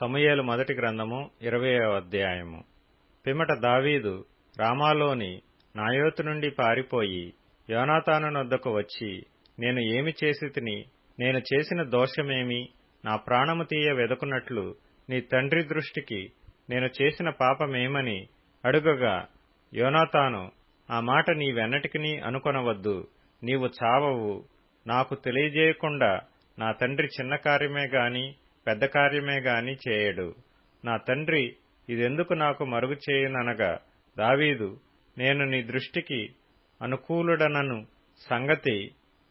సమూయేలు మొదటి గ్రంథము 20వ అధ్యాయము. పిమ్మట దావీదు రామాలోని నాయోతు నుండి పారిపోయి యోనాతాను నొద్దకు వచ్చి, నేను ఏమి చేసితిని? నేను చేసిన దోషమేమి? నా ప్రాణము తీయ వెదకున్నట్లు నీ తండ్రి దృష్టికి నేను చేసిన పాపమేమని అడుగగా, యోనాతాను, ఆ మాట నీవెన్నటికినీ అనుకొనవద్దు, నీవు చావవు. నాకు తెలియజేయకుండా నా తండ్రి చిన్న కార్యమే గాని పెద్ద కార్యమే గాని చేయడు. నా తండ్రి ఇదెందుకు నాకు మరుగు చేయుననగా, దావీదు, నేను నీ దృష్టికి అనుకూలుడనను సంగతి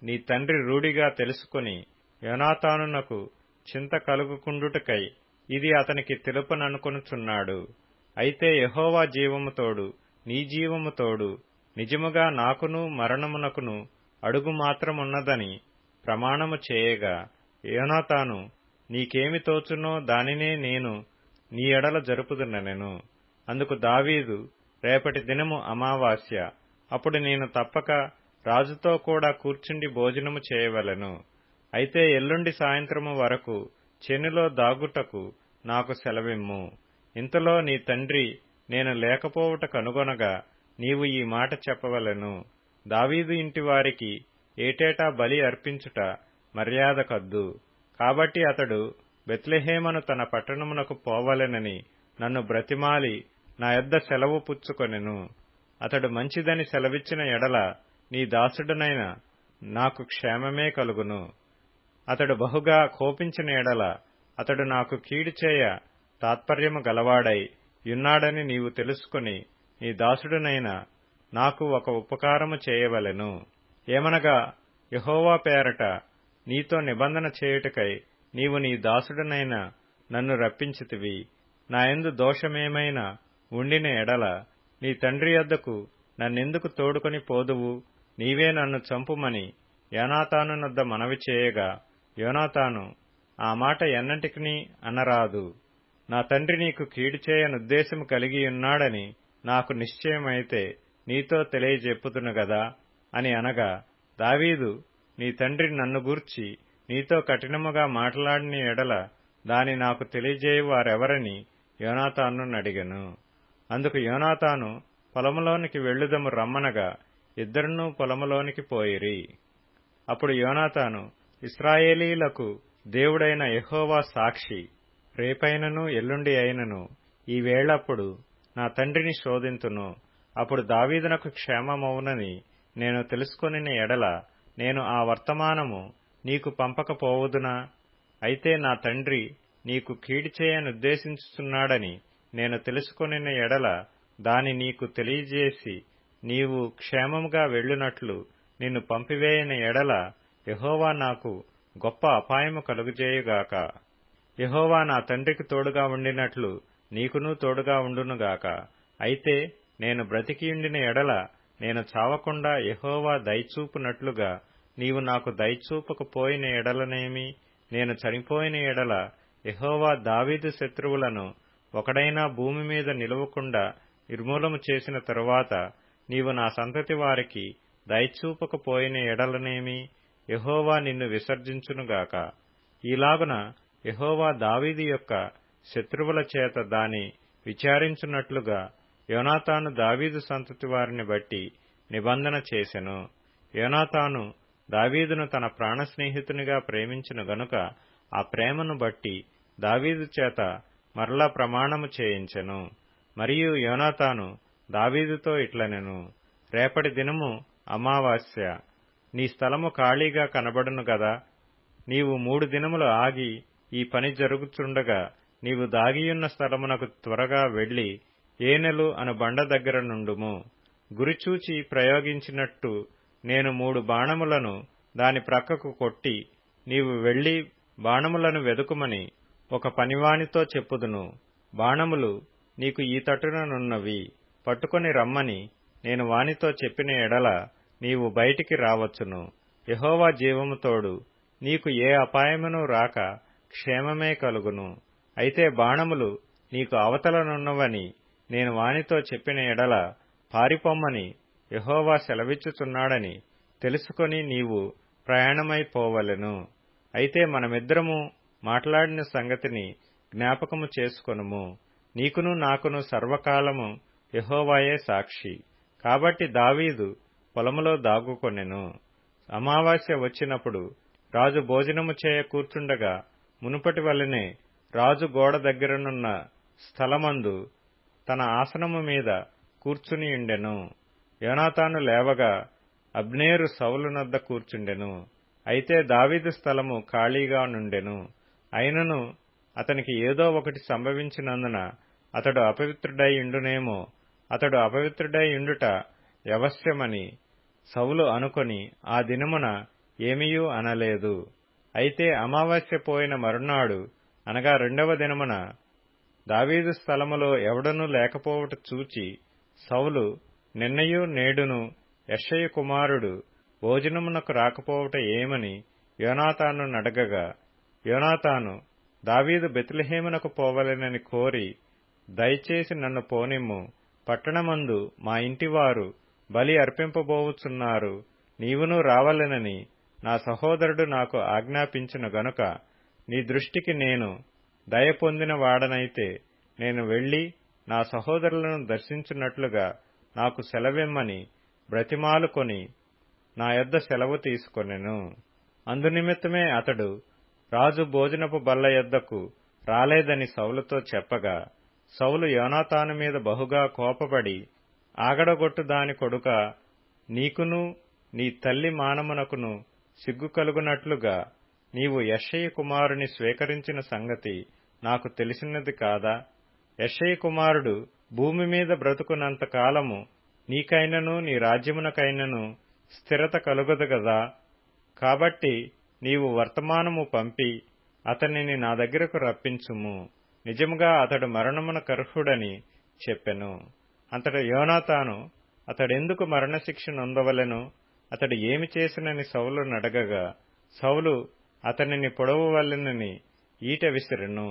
నీ తండ్రి రూఢిగా తెలుసుకుని యోనాతానునకు చింత కలుగుకుండుటకై ఇది అతనికి తెలుపననుకొనుచున్నాడు. అయితే యెహోవా జీవము తోడు, నీ జీవము తోడు, నిజముగా నాకును మరణమునకును అడుగు మాత్రమున్నదని ప్రమాణము చేయగా, యోనాతాను, నీకేమి తోచునో దానినే నేను నీ ఎడల జరుపుదునెను. అందుకు దావీదు, రేపటి దినము అమావాస్య, అప్పుడు నేను తప్పక రాజుతో కూడా కూర్చుండి భోజనము చేయవలెను. అయితే ఎల్లుండి సాయంత్రము వరకు చేనులో దాగుటకు నాకు సెలవిమ్ము. ఇంతలో నీ తండ్రి నేను లేకపోవుట కనుగొనగా నీవు ఈ మాట చెప్పవలెను. దావీదు ఇంటి వారికి ఏటేటా బలి అర్పించుట మర్యాద కద్దు. కాబట్టి అతడు బెత్లెహేమను తన పట్టణమునకు పోవలెనని నన్ను బ్రతిమాలి నా యొద్ద సెలవు పుచ్చుకొనెను. అతడు మంచిదని సెలవిచ్చిన ఎడల నీ దాసుడనైన నాకు క్షేమమే కలుగును. అతడు బహుగా కోపించిన ఎడల అతడు నాకు కీడు చేయ తాత్పర్యము గలవాడై యున్నాడని నీవు తెలుసుకుని నీ దాసుడనైన నాకు ఒక ఉపకారము చేయవలెను. ఏమనగా, యెహోవా పేరట నీతో నిబంధన చేయుటకై నీవు నీ దాసుడనైన నన్ను రప్పించితివి. నాయందు దోషమేమైనా ఉండిన ఎడల నీ తండ్రి యొద్దకు నన్నెందుకు తోడుకొని పోదువు? నీవే నన్ను చంపుమని యోనాతానునొద్ద మనవి చేయగా, యోనాతాను, ఆ మాట ఎన్నటికినీ అనరాదు. నా తండ్రి నీకు కీడు చేయనుద్దేశము కలిగియున్నాడని నాకు నిశ్చయమైతే నీతో తెలియజెప్పుదును గదా అని అనగా, దావీదు, నీ తండ్రి నన్ను గూర్చి నీతో కఠినముగా మాట్లాడిన ఎడల దాని నాకు తెలియజేయు వారెవరని యోనాతానును అడిగెను. అందుకు యోనాతాను, పొలములోనికి వెళ్ళుదము రమ్మనగా ఇద్దరునూ పొలములోనికి పోయిరి. అప్పుడు యోనాతాను, ఇశ్రాయేలీలకు దేవుడైన యెహోవా సాక్షి, రేపైనను ఎల్లుండి అయినను ఈ వేళప్పుడు నా తండ్రిని శోధింతును. అప్పుడు దావీదునకు క్షేమమవునని నేను తెలుసుకొనిన ఎడల నేను ఆ వర్తమానము నీకు పంపకపోవదునా? అయితే నా తండ్రి నీకు కీడు చేయనుద్దేశించుచున్నాడని నేను తెలుసుకొనిన ఎడల దాని నీకు తెలియజేసి నీవు క్షేమముగా వెళ్ళునట్లు నిన్ను పంపివేయని ఎడల యెహోవా నాకు గొప్ప అపాయము కలుగజేయుగాక. యెహోవా నా తండ్రికి తోడుగా ఉండినట్లు నీకునూ తోడుగా ఉండునుగాక. అయితే నేను బ్రతికియుండిన ఎడల నేను చావకుండా యెహోవా దయచూపునట్లుగా నీవు నాకు దయచూపకపోయిన ఎడలనేమి? నేను చనిపోయిన ఎడల యెహోవా దావీదు శత్రువులను ఒకడైనా భూమి మీద నిలవకుండా నిర్మూలము చేసిన తరువాత నీవు నా సంతతి వారికి దయచూపకపోయిన ఎడలనేమి? యెహోవా నిన్ను విసర్జించునుగాక. ఈలాగున యెహోవా దావీదు యొక్క శత్రువుల చేత దాని విచారించున్నట్లుగా యోనాతాను దావీదు సంతతి వారిని బట్టి నిబంధన చేసెను. యోనాతాను దావీదును తన ప్రాణ స్నేహితునిగా ప్రేమించును గనుక ఆ ప్రేమను బట్టి దావీదు చేత మరలా ప్రమాణము చేయించెను. మరియు యోనాతాను దావీదుతో ఇట్లనెను, రేపటి దినము అమావాస్య, నీ స్థలము ఖాళీగా కనబడును గదా. నీవు 3 దినములు ఆగి ఈ పని జరుగుచుండగా నీవు దాగియున్న స్థలమునకు త్వరగా వెళ్లి ఏనెలు అను బండ దగ్గర నుండుము. గురిచూచి ప్రయోగించినట్టు నేను 3 బాణములను దాని ప్రక్కకు కొట్టి నీవు వెళ్లి బాణములను వెదుకుమని ఒక పనివానితో చెప్పుదును. బాణములు నీకు ఈ తట్టుననున్నవి, పట్టుకొని రమ్మని నేను వానితో చెప్పిన ఎడల నీవు బయటికి రావచ్చును. యెహోవా జీవము తోడు, నీకు ఏ అపాయమును రాక క్షేమమే కలుగును. అయితే బాణములు నీకు అవతలనున్నవని నేను వానితో చెప్పిన ఎడల పారిపొమ్మని యెహోవా సెలవిచ్చుచున్నాడని తెలుసుకొని నీవు ప్రయాణమైపోవలెను. అయితే మనమిద్దరము మాట్లాడిన సంగతిని జ్ఞాపకము చేసుకొనుము. నీకును నాకును సర్వకాలము యెహోవాయే సాక్షి. కాబట్టి దావీదు పొలములో దాగుకొనెను. అమావాస్య వచ్చినప్పుడు రాజు భోజనము చేయ కూర్చుండగా మునుపటి వలెనే రాజు గోడ దగ్గరనున్న స్థలమందు తన ఆసనము మీద కూర్చునియుండెను. యోనాతాను లేవగా అబ్నేరు సౌలునొద్ద కూర్చుండెను. అయితే దావీదు స్థలము ఖాళీగా నుండెను. అయినను అతనికి ఏదో ఒకటి సంభవించినందున అతడు అపవిత్రుడై ఉండునేమో, అతడు అపవిత్రుడై ఉండుట యవశ్యమని సౌలు అనుకొని ఆ దినమున ఏమీయూ అనలేదు. అయితే అమావాస్య పోయిన మరునాడు అనగా రెండవ దినమున దావీదు స్థలములో ఎవడనూ లేకపోవుట చూచి సౌలు నిన్నయు నేడును యెష్షయి కుమారుడు భోజనమునకు రాకపోవుట ఏమని యోనాతాను నడగగా, యోనాతాను దావీదు బెత్లెహేమునకు పోవలెనని కోరి, దయచేసి నన్ను పోనిమ్ము, పట్టణమందు మా ఇంటివారు బలి అర్పింపబోవుచున్నారు, నీవును రావలెనని నా సహోదరుడు నాకు ఆజ్ఞాపించిన గనుక నీ దృష్టికి నేను దయ పొందిన వాడనైతే నేను వెళ్లి నా సహోదరులను దర్శించున్నట్లుగా నాకు సెలవిమ్మని బ్రతిమాలుకొని నా యొద్ద సెలవు తీసుకొనెను. అందునిమిత్తమే అతడు రాజు భోజనపు బల్ల యొద్దకు రాలేదని సౌలుతో చెప్పగా, సౌలు యోనాతాను మీద బహుగా కోపపడి, ఆగడగొట్టు దాని కొడుకా, నీకును నీ తల్లి మానమునకును సిగ్గు కలుగునట్లుగా నీవు యెష్షయి కుమారుని స్వీకరించిన సంగతి నాకు తెలిసినది కాదా? యెష్షయి కుమారుడు భూమి మీద బ్రతుకునంత కాలము నీకైనను నీ రాజ్యమునకైనను స్థిరత కలుగదు గదా. కాబట్టి నీవు వర్తమానము పంపి అతనిని నా దగ్గరకు రప్పించుము. నిజముగా అతడు మరణమునకర్హుడని చెప్పెను. అంతట యోనాతాను అతడెందుకు మరణశిక్ష నొందవలెను, అతడు ఏమి చేసినని సౌలు నడగగా, సౌలు అతనిని పొడవవలెనని ఈటె విసిరెను.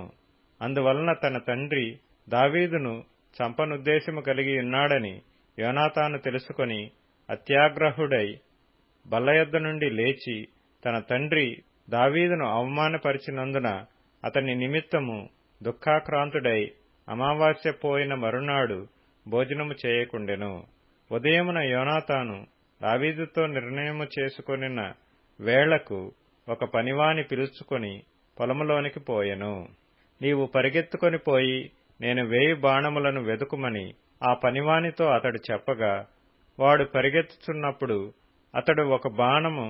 అందువలన తన తండ్రి దావీదును చంపనుద్దేశము కలిగి ఉన్నాడని యోనాతాను తెలుసుకొని అత్యాగ్రహుడై బల్లయొద్ద నుండి లేచి తన తండ్రి దావీదును అవమానపరిచినందున అతని నిమిత్తము దుఃఖాక్రాంతుడై అమావాస్య పోయిన మరునాడు భోజనము చేయకుండెను. ఉదయమున యోనాతాను దావీదుతో నిర్ణయము చేసుకొనిన వేళకు ఒక పనివాని పిలుచుకొని పొలములోనికి పోయెను. నీవు పరిగెత్తుకొని పోయి నేను వేయి బాణములను వెదుకుమని ఆ పనివానితో అతడు చెప్పగా, వాడు పరిగెత్తుచున్నప్పుడు అతడు ఒక బాణము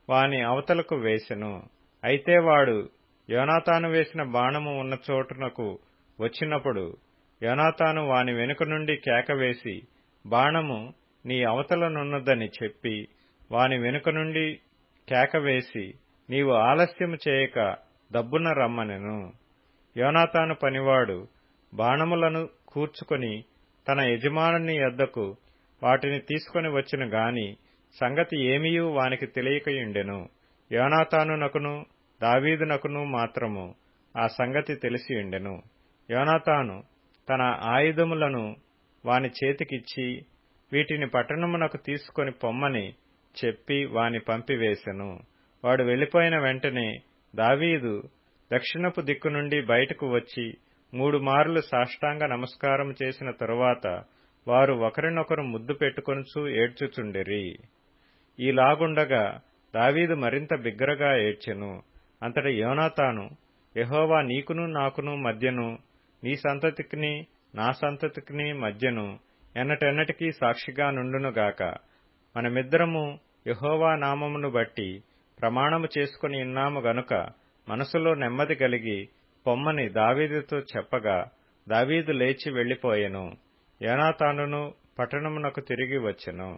వాని అవతలకు వేసెను. అయితే వాడు యోనాతాను వేసిన బాణము ఉన్న చోటునకు వచ్చినప్పుడు యోనాతాను వాని వెనుక నుండి కేకవేసి, బాణము నీ అవతలనున్నదని చెప్పి వాని వెనుక నుండి కేకవేసి, నీవు ఆలస్యము చేయక దబ్బున రమ్మనెను. యోనాతాను పనివాడు బాణములను కూర్చుకొని తన యజమానుని యొద్దకు వాటిని తీసుకొని వచ్చిన గాని సంగతి ఏమీయూ వానికి తెలియకయుండెను. యోనాతానునకును దావీదునకును మాత్రము ఆ సంగతి తెలిసియుండెను. యోనాతాను తన ఆయుధములను వాని చేతికిచ్చి, వీటిని పట్టణమునకు తీసుకొని పొమ్మని చెప్పి వాని పంపివేశెను. వాడు వెళ్లిపోయిన వెంటనే దావీదు దక్షిణపు దిక్కు నుండి బయటకు వచ్చి 3 మార్లు సాష్టాంగ నమస్కారము చేసిన తరువాత వారు ఒకరినొకరు ముద్దు పెట్టుకొనుచూ ఏడ్చుచుండిరి. ఈలాగుండగా దావీదు మరింత బిగ్గరగా ఏడ్చెను. అంతట యోనాతాను, యెహోవా నీకును నాకును మధ్యను, నీ సంతతికిని నా సంతతికిని మధ్యను ఎన్నటెన్నటికీ సాక్షిగా నుండునుగాక. మనమిద్దరము యెహోవా నామమును బట్టి ప్రమాణము చేసుకుని ఉన్నాము గనుక మనసులో నెమ్మది కలిగి పొమ్మని దావీదుతో చెప్పగా, దావీదు లేచి వెళ్లిపోయెను. యోనాతానును పట్టణమునకు తిరిగి వచ్చెను.